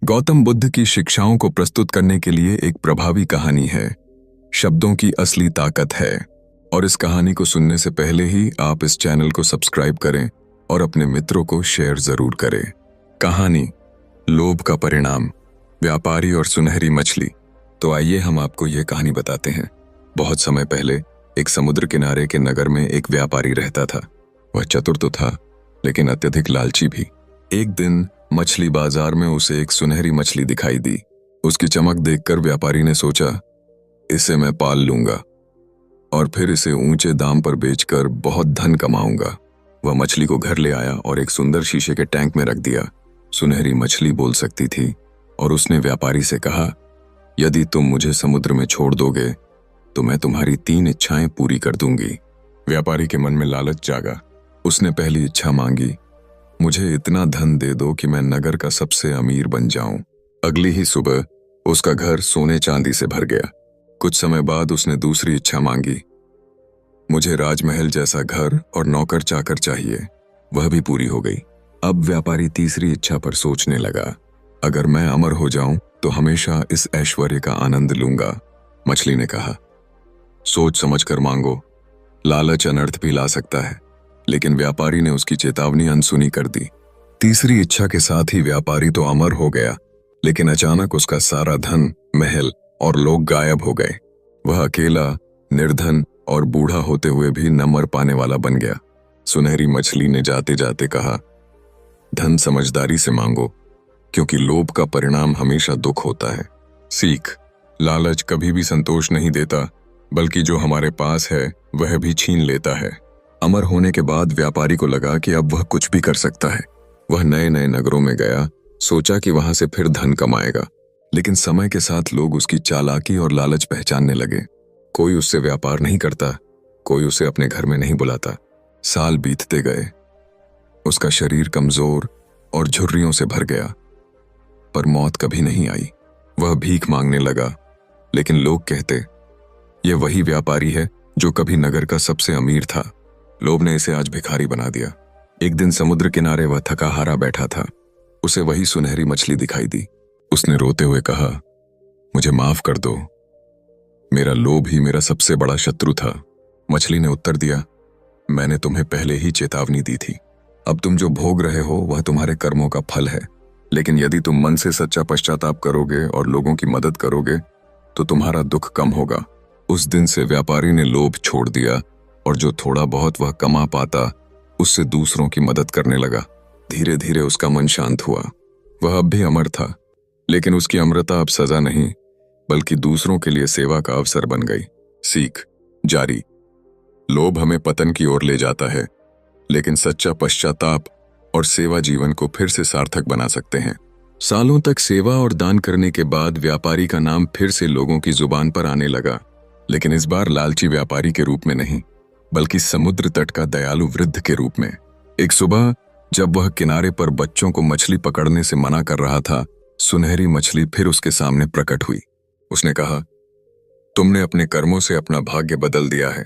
गौतम बुद्ध की शिक्षाओं को प्रस्तुत करने के लिए एक प्रभावी कहानी है। शब्दों की असली ताकत है। और इस कहानी को सुनने से पहले ही आप इस चैनल को सब्सक्राइब करें और अपने मित्रों को शेयर जरूर करें। कहानी लोभ का परिणाम, व्यापारी और सुनहरी मछली। तो आइए हम आपको यह कहानी बताते हैं। बहुत समय पहले एक समुद्र किनारे के नगर में एक व्यापारी रहता था। वह चतुर तो था, लेकिन अत्यधिक लालची भी। एक दिन मछली बाजार में उसे एक सुनहरी मछली दिखाई दी। उसकी चमक देखकर व्यापारी ने सोचा, इसे मैं पाल लूंगा और फिर इसे ऊंचे दाम पर बेचकर बहुत धन कमाऊंगा। वह मछली को घर ले आया और एक सुंदर शीशे के टैंक में रख दिया। सुनहरी मछली बोल सकती थी और उसने व्यापारी से कहा, यदि तुम मुझे समुद्र में छोड़ दोगे तो मैं तुम्हारी 3 इच्छाएं पूरी कर दूंगी। व्यापारी के मन में लालच जागा। उसने पहली इच्छा मांगी, मुझे इतना धन दे दो कि मैं नगर का सबसे अमीर बन जाऊं। अगली ही सुबह उसका घर सोने चांदी से भर गया। कुछ समय बाद उसने दूसरी इच्छा मांगी, मुझे राजमहल जैसा घर और नौकर चाकर चाहिए। वह भी पूरी हो गई। अब व्यापारी तीसरी इच्छा पर सोचने लगा, अगर मैं अमर हो जाऊं तो हमेशा इस ऐश्वर्य का आनंद लूंगा। मछली ने कहा, सोच समझ कर मांगो, लालच अनर्थ भी ला सकता है। लेकिन व्यापारी ने उसकी चेतावनी अनसुनी कर दी। तीसरी इच्छा के साथ ही व्यापारी तो अमर हो गया, लेकिन अचानक उसका सारा धन, महल और लोग गायब हो गए। वह अकेला, निर्धन और बूढ़ा होते हुए भी न मर पाने वाला बन गया। सुनहरी मछली ने जाते जाते कहा, धन समझदारी से मांगो, क्योंकि लोभ का परिणाम हमेशा दुख होता है। सीख, लालच कभी भी संतोष नहीं देता, बल्कि जो हमारे पास है वह भी छीन लेता है। अमर होने के बाद व्यापारी को लगा कि अब वह कुछ भी कर सकता है। वह नए नए नगरों में गया, सोचा कि वहां से फिर धन कमाएगा। लेकिन समय के साथ लोग उसकी चालाकी और लालच पहचानने लगे। कोई उससे व्यापार नहीं करता, कोई उसे अपने घर में नहीं बुलाता। साल बीतते गए, उसका शरीर कमजोर और झुर्रियों से भर गया, पर मौत कभी नहीं आई। वह भीख मांगने लगा, लेकिन लोग कहते, यह वही व्यापारी है जो कभी नगर का सबसे अमीर था। लोभ ने इसे आज भिखारी बना दिया। एक दिन समुद्र किनारे वह थका हारा बैठा था। उसे वही सुनहरी मछली दिखाई दी। उसने रोते हुए कहा, मुझे माफ कर दो, मेरा लोभ ही मेरा सबसे बड़ा शत्रु था। मछली ने उत्तर दिया, मैंने तुम्हें पहले ही चेतावनी दी थी। अब तुम जो भोग रहे हो वह तुम्हारे कर्मों का फल है। लेकिन यदि तुम मन से सच्चा पश्चाताप करोगे और लोगों की मदद करोगे तो तुम्हारा दुख कम होगा। उस दिन से व्यापारी ने लोभ छोड़ दिया और जो थोड़ा बहुत वह कमा पाता उससे दूसरों की मदद करने लगा। धीरे धीरे उसका मन शांत हुआ। वह अब भी अमर था, लेकिन उसकी अमरता अब सजा नहीं, बल्कि दूसरों के लिए सेवा का अवसर बन गई। सीख जारी, लोभ हमें पतन की ओर ले जाता है, लेकिन सच्चा पश्चाताप और सेवा जीवन को फिर से सार्थक बना सकते हैं। सालों तक सेवा और दान करने के बाद व्यापारी का नाम फिर से लोगों की जुबान पर आने लगा, लेकिन इस बार लालची व्यापारी के रूप में नहीं, बल्कि समुद्र तट का दयालु वृद्ध के रूप में। एक सुबह जब वह किनारे पर बच्चों को मछली पकड़ने से मना कर रहा था, सुनहरी मछली फिर उसके सामने प्रकट हुई। उसने कहा, तुमने अपने कर्मों से अपना भाग्य बदल दिया है।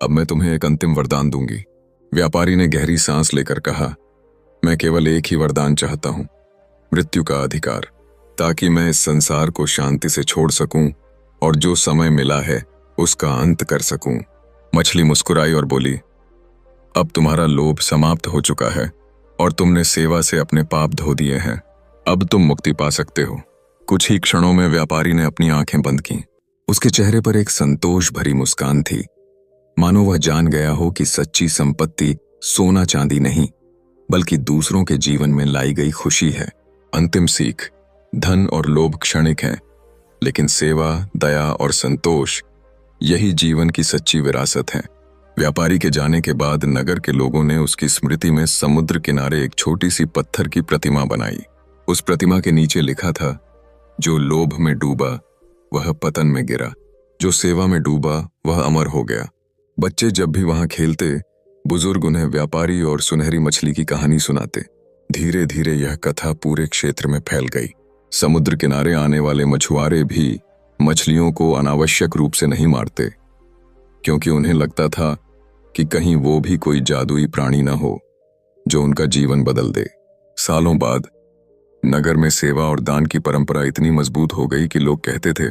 अब मैं तुम्हें एक अंतिम वरदान दूंगी। व्यापारी ने गहरी सांस लेकर कहा, मैं केवल एक ही वरदान चाहता हूं, मृत्यु का अधिकार, ताकि मैं इस संसार को शांति से छोड़ सकूं और जो समय मिला है उसका अंत कर सकूं। मछली मुस्कुराई और बोली, अब तुम्हारा लोभ समाप्त हो चुका है और तुमने सेवा से अपने पाप धो दिए हैं। अब तुम मुक्ति पा सकते हो। कुछ ही क्षणों में व्यापारी ने अपनी आंखें बंद की। उसके चेहरे पर एक संतोष भरी मुस्कान थी, मानो वह जान गया हो कि सच्ची संपत्ति सोना चांदी नहीं, बल्कि दूसरों के जीवन में लाई गई खुशी है। अंतिम सीख, धन और लोभ क्षणिक हैं, लेकिन सेवा, दया और संतोष यही जीवन की सच्ची विरासत है। व्यापारी के जाने के बाद नगर के लोगों ने उसकी स्मृति में समुद्र किनारे एक छोटी सी पत्थर की प्रतिमा बनाई। उस प्रतिमा के नीचे लिखा था, जो लोभ में डूबा वह पतन में गिरा, जो सेवा में डूबा वह अमर हो गया। बच्चे जब भी वहां खेलते, बुजुर्ग उन्हें व्यापारी और सुनहरी मछली की कहानी सुनाते। धीरे धीरे यह कथा पूरे क्षेत्र में फैल गई। समुद्र किनारे आने वाले मछुआरे भी मछलियों को अनावश्यक रूप से नहीं मारते, क्योंकि उन्हें लगता था कि कहीं वो भी कोई जादुई प्राणी न हो जो उनका जीवन बदल दे। सालों बाद नगर में सेवा और दान की परंपरा इतनी मजबूत हो गई कि लोग कहते थे,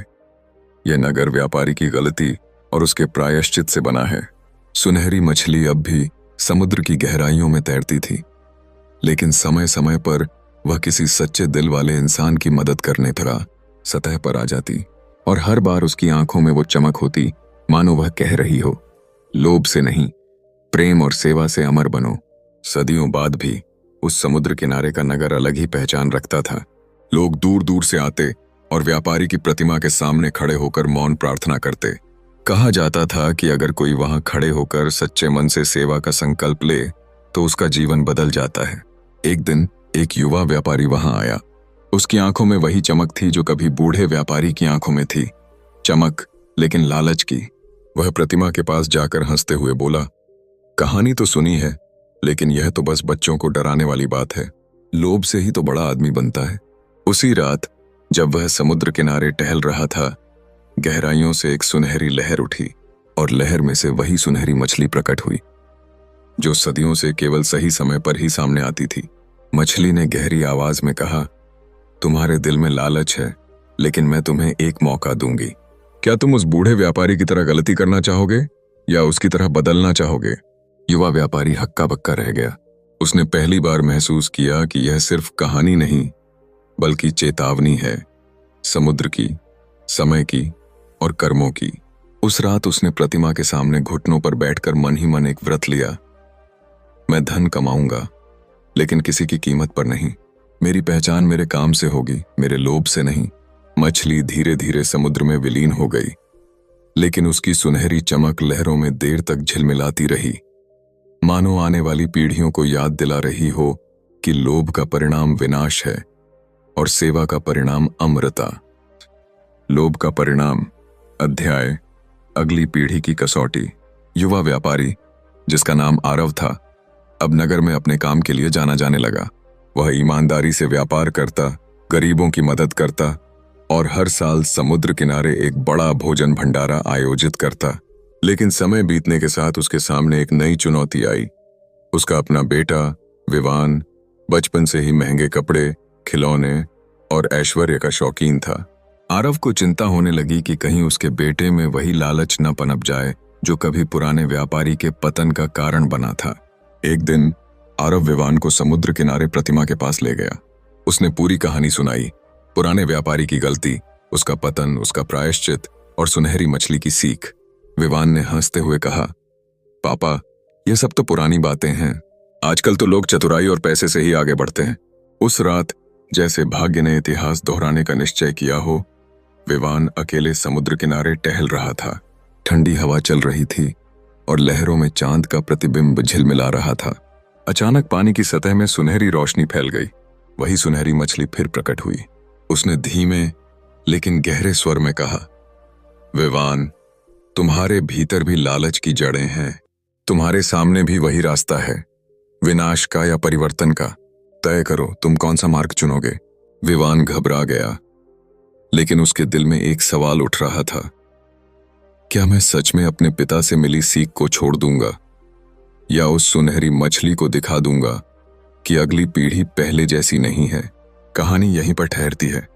यह नगर व्यापारी की गलती और उसके प्रायश्चित से बना है। सुनहरी मछली अब भी समुद्र की गहराइयों में तैरती थी, लेकिन समय समय पर वह किसी सच्चे दिल वाले इंसान की मदद करने तरह सतह पर आ जाती, और हर बार उसकी आंखों में वो चमक होती मानो वह कह रही हो, लोभ से नहीं, प्रेम और सेवा से अमर बनो। सदियों बाद भी उस समुद्र किनारे का नगर अलग ही पहचान रखता था। लोग दूर दूर से आते और व्यापारी की प्रतिमा के सामने खड़े होकर मौन प्रार्थना करते। कहा जाता था कि अगर कोई वहां खड़े होकर सच्चे मन से सेवा का संकल्प ले तो उसका जीवन बदल जाता है। एक दिन एक युवा व्यापारी वहां आया। उसकी आंखों में वही चमक थी जो कभी बूढ़े व्यापारी की आंखों में थी, चमक लेकिन लालच की। वह प्रतिमा के पास जाकर हंसते हुए बोला, कहानी तो सुनी है, लेकिन यह तो बस बच्चों को डराने वाली बात है। लोभ से ही तो बड़ा आदमी बनता है। उसी रात जब वह समुद्र किनारे टहल रहा था, गहराइयों से एक सुनहरी लहर उठी और लहर में से वही सुनहरी मछली प्रकट हुई जो सदियों से केवल सही समय पर ही सामने आती थी। मछली ने गहरी आवाज में कहा, तुम्हारे दिल में लालच है, लेकिन मैं तुम्हें एक मौका दूंगी। क्या तुम उस बूढ़े व्यापारी की तरह गलती करना चाहोगे या उसकी तरह बदलना चाहोगे? युवा व्यापारी हक्का बक्का रह गया। उसने पहली बार महसूस किया कि यह सिर्फ कहानी नहीं बल्कि चेतावनी है, समुद्र की, समय की और कर्मों की। उस रात उसने प्रतिमा के सामने घुटनों पर बैठकर मन ही मन एक व्रत लिया। मैं धन कमाऊंगा, लेकिन किसी की कीमत पर नहीं। मेरी पहचान मेरे काम से होगी, मेरे लोभ से नहीं। मछली धीरे धीरे समुद्र में विलीन हो गई, लेकिन उसकी सुनहरी चमक लहरों में देर तक झिलमिलाती रही, मानो आने वाली पीढ़ियों को याद दिला रही हो कि लोभ का परिणाम विनाश है और सेवा का परिणाम अमरता। लोभ का परिणाम अध्याय, अगली पीढ़ी की कसौटी। युवा व्यापारी, जिसका नाम आरव था, अब नगर में अपने काम के लिए जाना जाने लगा। वह ईमानदारी से व्यापार करता, गरीबों की मदद करता और हर साल समुद्र किनारे एक बड़ा भोजन भंडारा आयोजित करता। लेकिन समय बीतने के साथ उसके सामने एक नई चुनौती आई। उसका अपना बेटा विवान बचपन से ही महंगे कपड़े, खिलौने और ऐश्वर्य का शौकीन था। आरव को चिंता होने लगी कि कहीं उसके बेटे में वही लालच न पनप जाए जो कभी पुराने व्यापारी के पतन का कारण बना था। एक दिन आरव विवान को समुद्र किनारे प्रतिमा के पास ले गया। उसने पूरी कहानी सुनाई, पुराने व्यापारी की गलती, उसका पतन, उसका प्रायश्चित और सुनहरी मछली की सीख। विवान ने हंसते हुए कहा, पापा, ये सब तो पुरानी बातें हैं। आजकल तो लोग चतुराई और पैसे से ही आगे बढ़ते हैं। उस रात जैसे भाग्य ने इतिहास दोहराने का निश्चय किया हो, विवान अकेले समुद्र किनारे टहल रहा था। ठंडी हवा चल रही थी और लहरों में चांद का प्रतिबिंब झिलमिला रहा था। अचानक पानी की सतह में सुनहरी रोशनी फैल गई। वही सुनहरी मछली फिर प्रकट हुई। उसने धीमे लेकिन गहरे स्वर में कहा, विवान, तुम्हारे भीतर भी लालच की जड़ें हैं। तुम्हारे सामने भी वही रास्ता है, विनाश का या परिवर्तन का। तय करो, तुम कौन सा मार्ग चुनोगे? विवान घबरा गया, लेकिन उसके दिल में एक सवाल उठ रहा था, क्या मैं सच में अपने पिता से मिली सीख को छोड़ दूंगा या उस सुनहरी मछली को दिखा दूंगा कि अगली पीढ़ी पहले जैसी नहीं है? कहानी यहीं पर ठहरती है,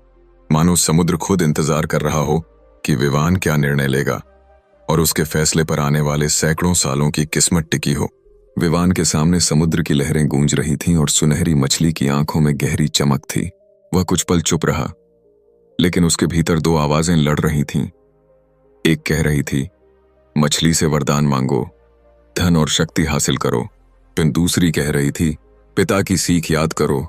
मानो समुद्र खुद इंतजार कर रहा हो कि विवान क्या निर्णय लेगा और उसके फैसले पर आने वाले सैकड़ों सालों की किस्मत टिकी हो। विवान के सामने समुद्र की लहरें गूंज रही थीं और सुनहरी मछली की आंखों में गहरी चमक थी। वह कुछ पल चुप रहा, लेकिन उसके भीतर दो आवाजें लड़ रही थीं। एक कह रही थी, मछली से वरदान मांगो, धन और शक्ति हासिल करो। फिर दूसरी कह रही थी, पिता की सीख याद करो,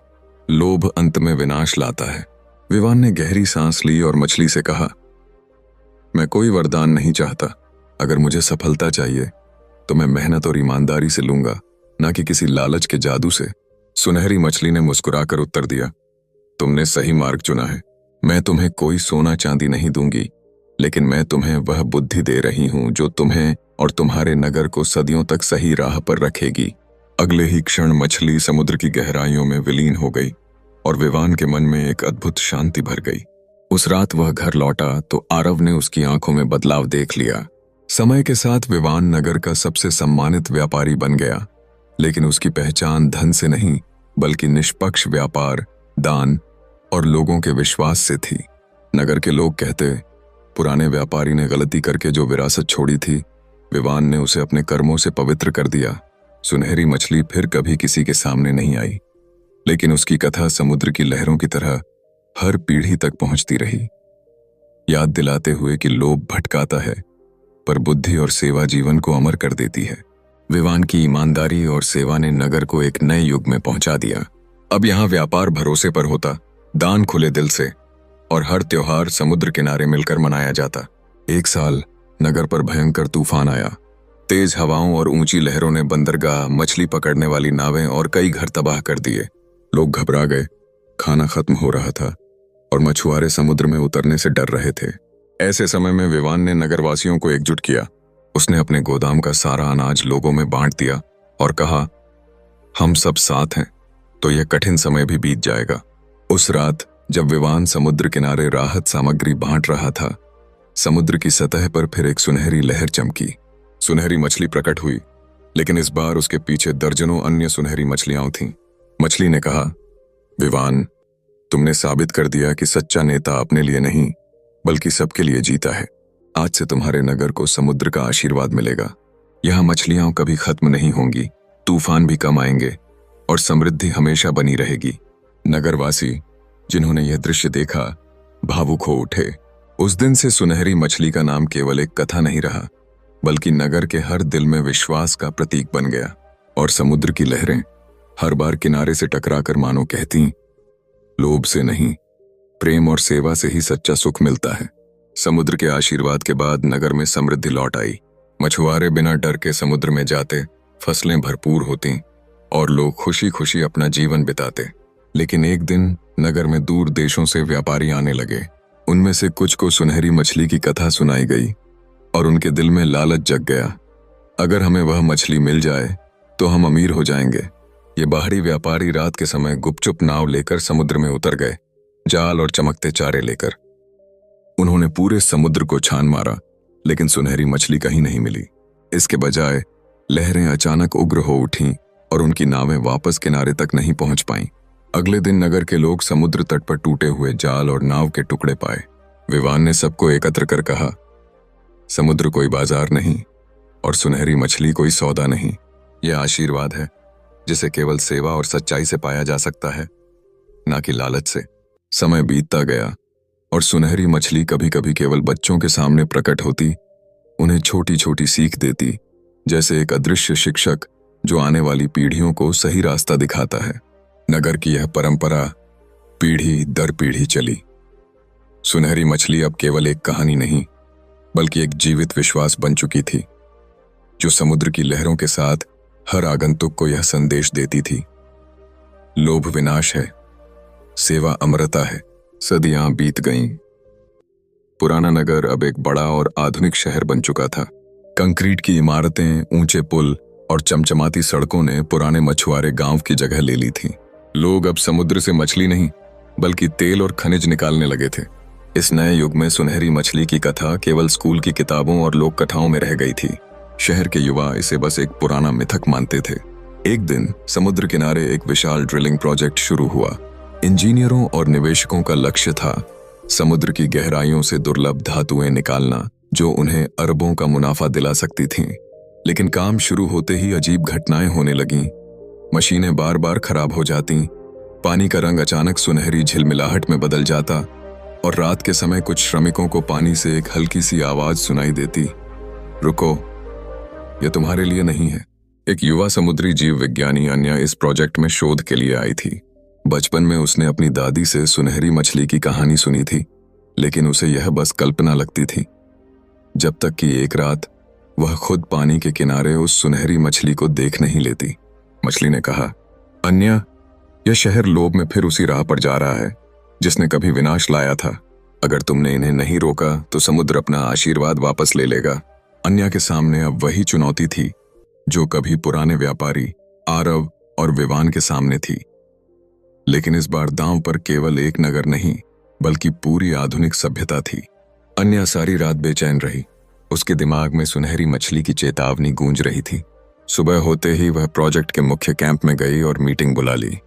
लोभ अंत में विनाश लाता है। विवान ने गहरी सांस ली और मछली से कहा, मैं कोई वरदान नहीं चाहता। अगर मुझे सफलता चाहिए तो मैं मेहनत और ईमानदारी से लूंगा, ना कि किसी लालच के जादू से। सुनहरी मछली ने मुस्कुराकर उत्तर दिया, तुमने सही मार्ग चुना है। मैं तुम्हें कोई सोना चांदी नहीं दूंगी, लेकिन मैं तुम्हें वह बुद्धि दे रही हूं जो तुम्हें और तुम्हारे नगर को सदियों तक सही राह पर रखेगी। अगले ही क्षण मछली समुद्र की गहराइयों में विलीन हो गई और विवान के मन में एक अद्भुत शांति भर गई। उस रात वह घर लौटा तो आरव ने उसकी आंखों में बदलाव देख लिया। समय के साथ विवान नगर का सबसे सम्मानित व्यापारी बन गया, लेकिन उसकी पहचान धन से नहीं बल्कि निष्पक्ष व्यापार, दान और लोगों के विश्वास से थी। नगर के लोग कहते, पुराने व्यापारी ने गलती करके जो विरासत छोड़ी थी, विवान ने उसे अपने कर्मों से पवित्र कर दिया। सुनहरी मछली फिर कभी किसी के सामने नहीं आई, लेकिन उसकी कथा समुद्र की लहरों की तरह हर पीढ़ी तक पहुंचती रही, याद दिलाते हुए कि लोभ भटकाता है, पर बुद्धि और सेवा जीवन को अमर कर देती है। विवान की ईमानदारी और सेवा ने नगर को एक नए युग में पहुंचा दिया। अब यहाँ व्यापार भरोसे पर होता, दान खुले दिल से, और हर त्योहार समुद्र किनारे मिलकर मनाया जाता। एक साल नगर पर भयंकर तूफान आया। तेज हवाओं और ऊंची लहरों ने बंदरगाह, मछली पकड़ने वाली नावें और कई घर तबाह कर दिए। लोग घबरा गए, खाना खत्म हो रहा था और मछुआरे समुद्र में उतरने से डर रहे थे। ऐसे समय में विवान ने नगरवासियों को एकजुट किया। उसने अपने गोदाम का सारा अनाज लोगों में बांट दिया और कहा, हम सब साथ हैं तो यह कठिन समय भी बीत जाएगा। उस रात जब विवान समुद्र किनारे राहत सामग्री बांट रहा था, समुद्र की सतह पर फिर एक सुनहरी लहर चमकी। सुनहरी मछली प्रकट हुई, लेकिन इस बार उसके पीछे दर्जनों अन्य सुनहरी मछलियां थीं। मछली ने कहा, विवान, तुमने साबित कर दिया कि सच्चा नेता अपने लिए नहीं बल्कि सबके लिए जीता है। आज से तुम्हारे नगर को समुद्र का आशीर्वाद मिलेगा। यहाँ मछलियां कभी खत्म नहीं होंगी, तूफान भी कम आएंगे और समृद्धि हमेशा बनी रहेगी। नगरवासी जिन्होंने यह दृश्य देखा भावुक हो उठे। उस दिन से सुनहरी मछली का नाम केवल एक कथा नहीं रहा, बल्कि नगर के हर दिल में विश्वास का प्रतीक बन गया। और समुद्र की लहरें हर बार किनारे से टकराकर मानो कहती, लोभ से नहीं, प्रेम और सेवा से ही सच्चा सुख मिलता है। समुद्र के आशीर्वाद के बाद नगर में समृद्धि लौट आई। मछुआरे बिना डर के समुद्र में जाते, फसलें भरपूर होती और लोग खुशी खुशी अपना जीवन बिताते। लेकिन एक दिन नगर में दूर देशों से व्यापारी आने लगे। उनमें से कुछ को सुनहरी मछली की कथा सुनाई गई और उनके दिल में लालच जग गया। अगर हमें वह मछली मिल जाए तो हम अमीर हो जाएंगे। ये बाहरी व्यापारी रात के समय गुपचुप नाव लेकर समुद्र में उतर गए, जाल और चमकते चारे लेकर। उन्होंने पूरे समुद्र को छान मारा, लेकिन सुनहरी मछली कहीं नहीं मिली। इसके बजाय लहरें अचानक उग्र हो उठीं और उनकी नावें वापस किनारे तक नहीं पहुंच पाईं। अगले दिन नगर के लोग समुद्र तट पर टूटे हुए जाल और नाव के टुकड़े पाए। विवान ने सबको एकत्र कर कहा, समुद्र कोई बाजार नहीं और सुनहरी मछली कोई सौदा नहीं। यह आशीर्वाद है जिसे केवल सेवा और सच्चाई से पाया जा सकता है, ना कि लालच से। समय बीतता गया और सुनहरी मछली कभी कभी केवल बच्चों के सामने प्रकट होती, उन्हें छोटी छोटी सीख देती, जैसे एक अदृश्य शिक्षक जो आने वाली पीढ़ियों को सही रास्ता दिखाता है। नगर की यह परंपरा पीढ़ी दर पीढ़ी चली। सुनहरी मछली अब केवल एक कहानी नहीं, बल्कि एक जीवित विश्वास बन चुकी थी, जो समुद्र की लहरों के साथ हर आगंतुक को यह संदेश देती थी, लोभ विनाश है, सेवा अमरता है। सदियां बीत गईं। पुराना नगर अब एक बड़ा और आधुनिक शहर बन चुका था। कंक्रीट की इमारतें, ऊंचे पुल और चमचमाती सड़कों ने पुराने मछुआरे गांव की जगह ले ली थी। लोग अब समुद्र से मछली नहीं बल्कि तेल और खनिज निकालने लगे थे। इस नए युग में सुनहरी मछली की कथा केवल स्कूल की किताबों और लोक कथाओं में रह गई थी। शहर के युवा इसे बस एक पुराना मिथक मानते थे। एक दिन समुद्र किनारे एक विशाल ड्रिलिंग प्रोजेक्ट शुरू हुआ। इंजीनियरों और निवेशकों का लक्ष्य था समुद्र की गहराइयों से दुर्लभ धातुएं निकालना, जो उन्हें अरबों का मुनाफा दिला सकती थीं। लेकिन काम शुरू होते ही अजीब घटनाएं होने लगीं। मशीनें बार बार खराब हो जातीं, पानी का रंग अचानक सुनहरी झिलमिलाहट में बदल जाता और रात के समय कुछ श्रमिकों को पानी से एक हल्की सी आवाज सुनाई देती, रुको, यह तुम्हारे लिए नहीं है। एक युवा समुद्री जीव विज्ञानी अन्या इस प्रोजेक्ट में शोध के लिए आई थी। बचपन में उसने अपनी दादी से सुनहरी मछली की कहानी सुनी थी, लेकिन उसे यह बस कल्पना लगती थी। जब तक कि एक रात वह खुद पानी के किनारे उस सुनहरी मछली को देख नहीं लेती। मछली ने कहा, अन्या, यह शहर लोभ में फिर उसी राह पर जा रहा है जिसने कभी विनाश लाया था। अगर तुमने इन्हें नहीं रोका तो समुद्र अपना आशीर्वाद वापस ले लेगा। अन्या के सामने अब वही चुनौती थी जो कभी पुराने व्यापारी, आरव और विवान के सामने थी। लेकिन इस बार दांव पर केवल एक नगर नहीं बल्कि पूरी आधुनिक सभ्यता थी। अन्या सारी रात बेचैन रही। उसके दिमाग में सुनहरी मछली की चेतावनी गूंज रही थी। सुबह होते ही वह प्रोजेक्ट के मुख्य कैंप में गई और मीटिंग बुला ली।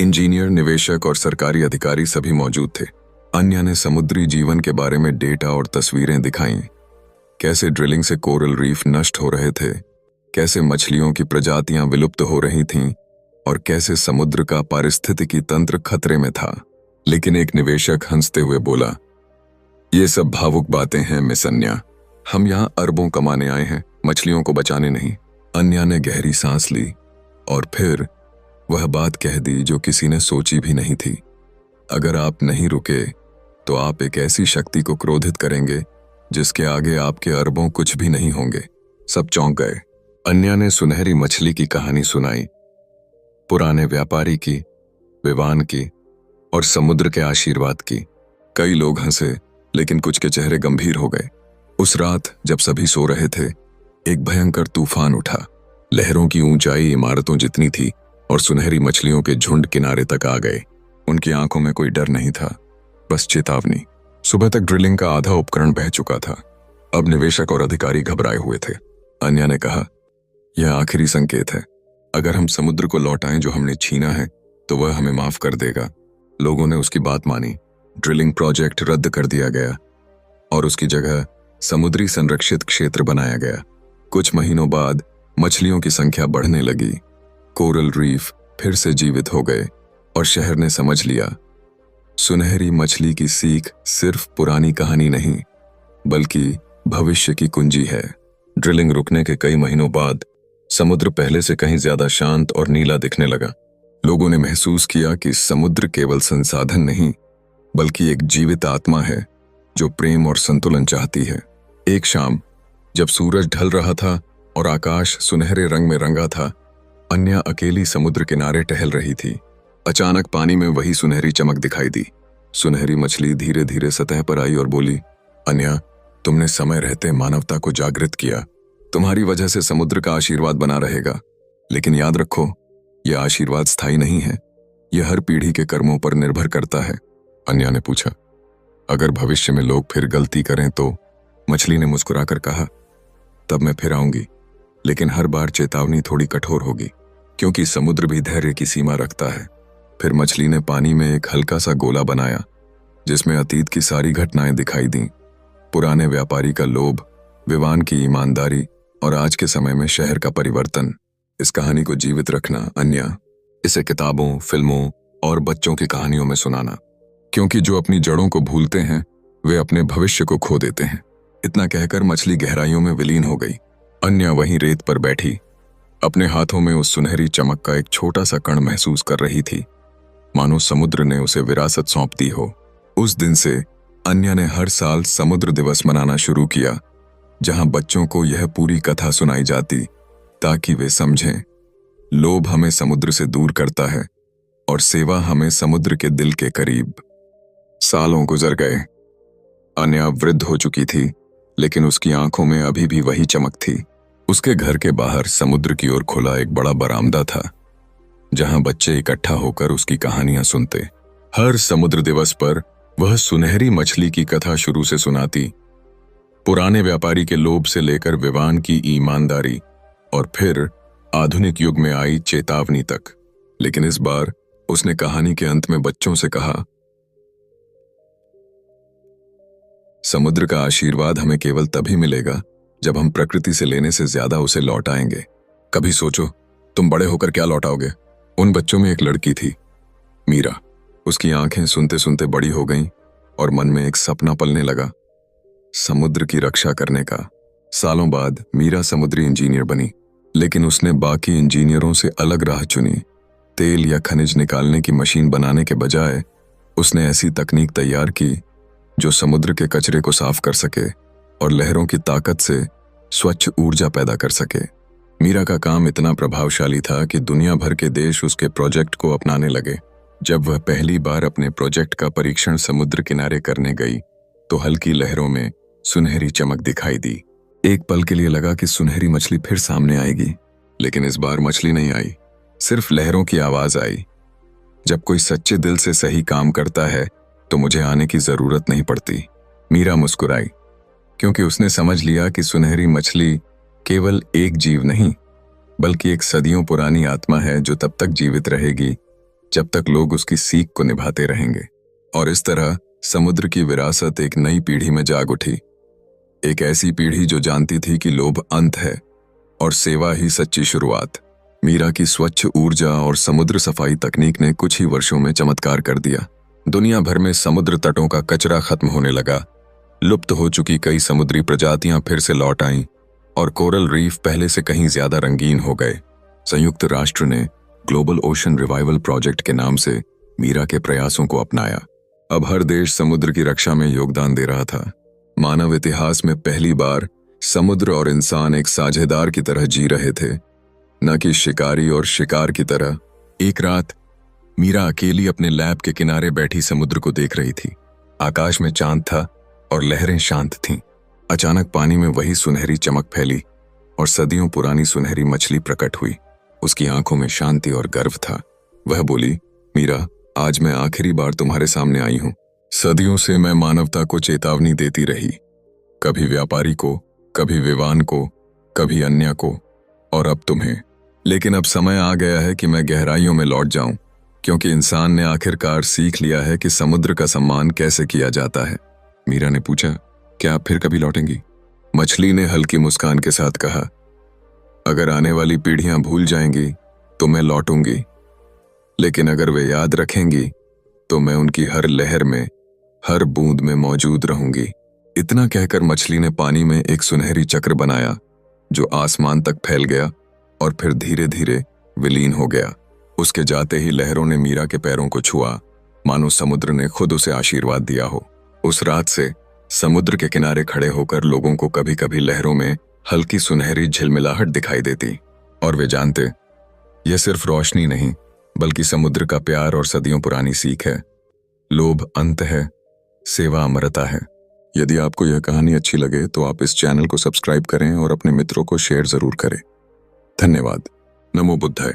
इंजीनियर, निवेशक और सरकारी अधिकारी सभी मौजूद थे। अन्या ने समुद्री जीवन के बारे में डेटा और तस्वीरें दिखाईं। कैसे ड्रिलिंग से कोरल रीफ नष्ट हो रहे थे, कैसे मछलियों की प्रजातियां विलुप्त हो रही थीं और कैसे समुद्र का पारिस्थितिकी तंत्र खतरे में था। लेकिन एक निवेशक हंसते हुए बोला, ये सब भावुक बातें हैं मिस अन्या। हम यहाँ अरबों कमाने आए हैं, मछलियों को बचाने नहीं। अन्या ने गहरी सांस ली और फिर वह बात कह दी जो किसी ने सोची भी नहीं थी। अगर आप नहीं रुके तो आप एक ऐसी शक्ति को क्रोधित करेंगे जिसके आगे आपके अरबों कुछ भी नहीं होंगे। सब चौंक गए। अन्या ने सुनहरी मछली की कहानी सुनाई, पुराने व्यापारी की, विवान की और समुद्र के आशीर्वाद की। कई लोग हंसे, लेकिन कुछ के चेहरे गंभीर हो गए। उस रात जब सभी सो रहे थे, एक भयंकर तूफान उठा। लहरों की ऊंचाई इमारतों जितनी थी और सुनहरी मछलियों के झुंड किनारे तक आ गए। उनकी आंखों में कोई डर नहीं था, बस चेतावनी। सुबह तक ड्रिलिंग का आधा उपकरण बह चुका था। अब निवेशक और अधिकारी घबराए हुए थे। अन्या ने कहा, यह आखिरी संकेत है। अगर हम समुद्र को लौटाएं जो हमने छीना है तो वह हमें माफ कर देगा। लोगों ने उसकी बात मानी। ड्रिलिंग प्रोजेक्ट रद्द कर दिया गया और उसकी जगह समुद्री संरक्षित क्षेत्र बनाया गया। कुछ महीनों बाद मछलियों की संख्या बढ़ने लगी। कोरल रीफ फिर से जीवित हो गए और शहर ने समझ लिया, सुनहरी मछली की सीख सिर्फ पुरानी कहानी नहीं बल्कि भविष्य की कुंजी है। ड्रिलिंग रुकने के कई महीनों बाद समुद्र पहले से कहीं ज्यादा शांत और नीला दिखने लगा। लोगों ने महसूस किया कि समुद्र केवल संसाधन नहीं बल्कि एक जीवित आत्मा है जो प्रेम और संतुलन चाहती है। एक शाम जब सूरज ढल रहा था और आकाश सुनहरे रंग में रंगा था, अन्या अकेली समुद्र किनारे टहल रही थी। अचानक पानी में वही सुनहरी चमक दिखाई दी। सुनहरी मछली धीरे धीरे सतह पर आई और बोली, अन्या, तुमने समय रहते मानवता को जागृत किया। तुम्हारी वजह से समुद्र का आशीर्वाद बना रहेगा। लेकिन याद रखो, यह आशीर्वाद स्थायी नहीं है। यह हर पीढ़ी के कर्मों पर निर्भर करता है। अन्या ने पूछा, अगर भविष्य में लोग फिर गलती करें तो? मछली ने मुस्कुराकर कहा, तब मैं फिर आऊंगी, लेकिन हर बार चेतावनी थोड़ी कठोर होगी, क्योंकि समुद्र भी धैर्य की सीमा रखता है। फिर मछली ने पानी में एक हल्का सा गोला बनाया जिसमें अतीत की सारी घटनाएं दिखाई दीं। पुराने व्यापारी का लोभ, विवान की ईमानदारी और आज के समय में शहर का परिवर्तन। इस कहानी को जीवित रखना अन्या, इसे किताबों, फिल्मों और बच्चों की कहानियों में सुनाना, क्योंकि जो अपनी जड़ों को भूलते हैं वे अपने भविष्य को खो देते हैं। इतना कहकर मछली गहराइयों में विलीन हो गई। अन्या वहीं रेत पर बैठी अपने हाथों में उस सुनहरी चमक का एक छोटा सा कण महसूस कर रही थी, मानो समुद्र ने उसे विरासत सौंप दी हो। उस दिन से अन्या ने हर साल समुद्र दिवस मनाना शुरू किया, जहां बच्चों को यह पूरी कथा सुनाई जाती ताकि वे समझें, लोभ हमें समुद्र से दूर करता है और सेवा हमें समुद्र के दिल के करीब। सालों गुजर गए। अन्या वृद्ध हो चुकी थी, लेकिन उसकी आंखों में अभी भी वही चमक थी। उसके घर के बाहर समुद्र की ओर खुला एक बड़ा बरामदा था, जहां बच्चे इकट्ठा होकर उसकी कहानियां सुनते। हर समुद्र दिवस पर वह सुनहरी मछली की कथा शुरू से सुनाती, पुराने व्यापारी के लोभ से लेकर विवान की ईमानदारी और फिर आधुनिक युग में आई चेतावनी तक। लेकिन इस बार उसने कहानी के अंत में बच्चों से कहा, समुद्र का आशीर्वाद हमें केवल तभी मिलेगा जब हम प्रकृति से लेने से ज्यादा उसे लौटाएंगे। कभी सोचो, तुम बड़े होकर क्या लौटाओगे? उन बच्चों में एक लड़की थी, मीरा। उसकी आंखें सुनते सुनते बड़ी हो गईं और मन में एक सपना पलने लगा, समुद्र की रक्षा करने का। सालों बाद मीरा समुद्री इंजीनियर बनी, लेकिन उसने बाकी इंजीनियरों से अलग राह चुनी। तेल या खनिज निकालने की मशीन बनाने के बजाय उसने ऐसी तकनीक तैयार की जो समुद्र के कचरे को साफ कर सके और लहरों की ताकत से स्वच्छ ऊर्जा पैदा कर सके। मीरा का काम इतना प्रभावशाली था कि दुनिया भर के देश उसके प्रोजेक्ट को अपनाने लगे। जब वह पहली बार अपने प्रोजेक्ट का परीक्षण समुद्र किनारे करने गई तो हल्की लहरों में सुनहरी चमक दिखाई दी। एक पल के लिए लगा कि सुनहरी मछली फिर सामने आएगी, लेकिन इस बार मछली नहीं आई, सिर्फ लहरों की आवाज आई। जब कोई सच्चे दिल से सही काम करता है तो मुझे आने की जरूरत नहीं पड़ती। मीरा मुस्कुराई, क्योंकि उसने समझ लिया कि सुनहरी मछली केवल एक जीव नहीं बल्कि एक सदियों पुरानी आत्मा है जो तब तक जीवित रहेगी जब तक लोग उसकी सीख को निभाते रहेंगे। और इस तरह समुद्र की विरासत एक नई पीढ़ी में जाग उठी, एक ऐसी पीढ़ी जो जानती थी कि लोभ अंत है और सेवा ही सच्ची शुरुआत। मीरा की स्वच्छ ऊर्जा और समुद्र सफाई तकनीक ने कुछ ही वर्षों में चमत्कार कर दिया। दुनिया भर में समुद्र तटों का कचरा खत्म होने लगा, लुप्त हो चुकी कई समुद्री प्रजातियां फिर से लौट आईं और कोरल रीफ पहले से कहीं ज्यादा रंगीन हो गए। संयुक्त राष्ट्र ने ग्लोबल ओशन रिवाइवल प्रोजेक्ट के नाम से मीरा के प्रयासों को अपनाया। अब हर देश समुद्र की रक्षा में योगदान दे रहा था। मानव इतिहास में पहली बार समुद्र और इंसान एक साझेदार की तरह जी रहे थे, न कि शिकारी और शिकार की तरह। एक रात मीरा अकेली अपने लैब के किनारे बैठी समुद्र को देख रही थी। आकाश में चांद था और लहरें शांत थीं। अचानक पानी में वही सुनहरी चमक फैली और सदियों पुरानी सुनहरी मछली प्रकट हुई। उसकी आंखों में शांति और गर्व था। वह बोली, मीरा, आज मैं आखिरी बार तुम्हारे सामने आई हूं। सदियों से मैं मानवता को चेतावनी देती रही, कभी व्यापारी को, कभी विद्वान को, कभी अन्य को, और अब तुम्हें। लेकिन अब समय आ गया है कि मैं गहराइयों में लौट जाऊं, क्योंकि इंसान ने आखिरकार सीख लिया है कि समुद्र का सम्मान कैसे किया जाता है। मीरा ने पूछा, क्या आप फिर कभी लौटेंगी? मछली ने हल्की मुस्कान के साथ कहा, अगर आने वाली पीढ़ियां भूल जाएंगी तो मैं लौटूंगी, लेकिन अगर वे याद रखेंगी तो मैं उनकी हर लहर में, हर बूंद में मौजूद रहूंगी। इतना कहकर मछली ने पानी में एक सुनहरी चक्र बनाया जो आसमान तक फैल गया और फिर धीरे धीरे विलीन हो गया। उसके जाते ही लहरों ने मीरा के पैरों को छुआ, मानो समुद्र ने खुद उसे आशीर्वाद दिया हो। उस रात से समुद्र के किनारे खड़े होकर लोगों को कभी कभी लहरों में हल्की सुनहरी झिलमिलाहट दिखाई देती, और वे जानते, यह सिर्फ रोशनी नहीं बल्कि समुद्र का प्यार और सदियों पुरानी सीख है। लोभ अंत है, सेवा अमरता है। यदि आपको यह कहानी अच्छी लगे तो आप इस चैनल को सब्सक्राइब करें और अपने मित्रों को शेयर जरूर करें। धन्यवाद। नमो बुद्धाय।